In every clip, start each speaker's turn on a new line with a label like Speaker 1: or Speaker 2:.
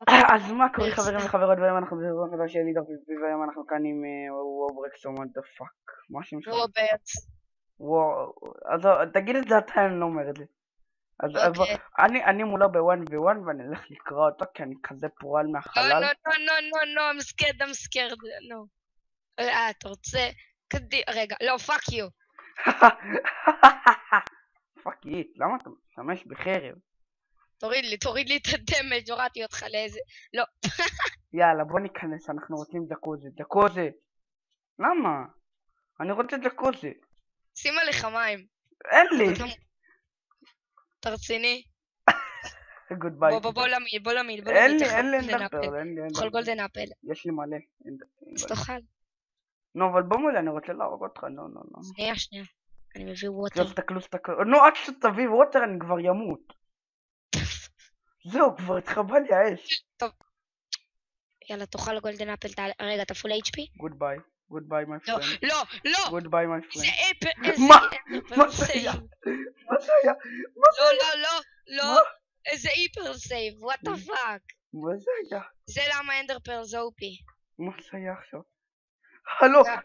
Speaker 1: אז מה קורה חברים וחברות, והיום אנחנו בסרטון חדש של לידר פיפי, והיום אנחנו כאן עם ווברקס או מה דה פאק, מה השם שלך?
Speaker 2: רוברט.
Speaker 1: וואו, אז תגיד את זה אתה, אני לא אומר את זה. אז
Speaker 2: אוקיי.
Speaker 1: אני מולו ב1v1 ואני הולך לקרוא אותו כי אני כזה פורל מהחלל.
Speaker 2: No, I'm scared, no. אתה רוצה? רגע, לא, fuck you.
Speaker 1: פאק איט, למה אתה משתמש בחרב?
Speaker 2: תוריד לי את הדמג', הורדתי אותך לאיזה... לא.
Speaker 1: יאללה בוא ניכנס, אנחנו רוצים ג'קוזי. למה? אני רוצה ג'קוזי.
Speaker 2: שים עליך מים.
Speaker 1: אין לי.
Speaker 2: אתה רציני?
Speaker 1: גוד ביי.
Speaker 2: בוא למיד.
Speaker 1: אין לי אנדרפל.
Speaker 2: תאכל גולדן אפל.
Speaker 1: יש לי מלא.
Speaker 2: אז תאכל.
Speaker 1: נו אבל בוא מולי, אני רוצה להרוג אותך, נו.
Speaker 2: שנייה. אני מביא ווטר.
Speaker 1: תסתכלו. נו עד שתביא ווטר אני כבר ימות. זהו כבר התחבא לי האש.
Speaker 2: טוב. יאללה תאכל גולדן אפל. רגע אתה פול HP?
Speaker 1: גוד ביי מי פרנד.
Speaker 2: לא.
Speaker 1: גוד ביי מי
Speaker 2: זה
Speaker 1: פרנד.
Speaker 2: איזה
Speaker 1: מה זה היה?
Speaker 2: לא. איזה היפר סייב, וואט דה פאק.
Speaker 1: מה זה היה?
Speaker 2: זה למה אנדר פרל זה אופי.
Speaker 1: מה זה היה עכשיו?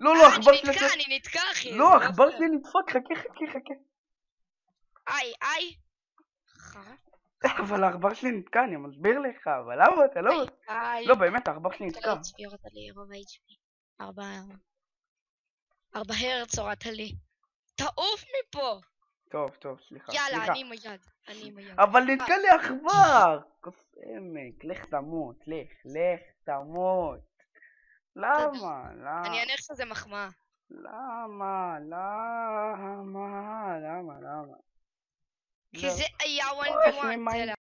Speaker 1: לא, העכבר שלי...
Speaker 2: אני נתקע אחי.
Speaker 1: לא, העכבר שלי נדפק, חכה.
Speaker 2: איי.
Speaker 1: אבל העכבר שלי נתקע, אני מסביר לך, אבל למה אתה לא... לא, באמת, העכבר שלי נתקע.
Speaker 2: הורדת לי רוב ה-HP. 4 הרץ הורדת לי. תעוף מפה.
Speaker 1: טוב, סליחה.
Speaker 2: יאללה, אני עם היד.
Speaker 1: אבל נתקע לי עכבר! כוס עמק, לך תמות. למה?
Speaker 2: אני אענה לך שזה מחמאה.
Speaker 1: למה?
Speaker 2: כי זה היה 1v1.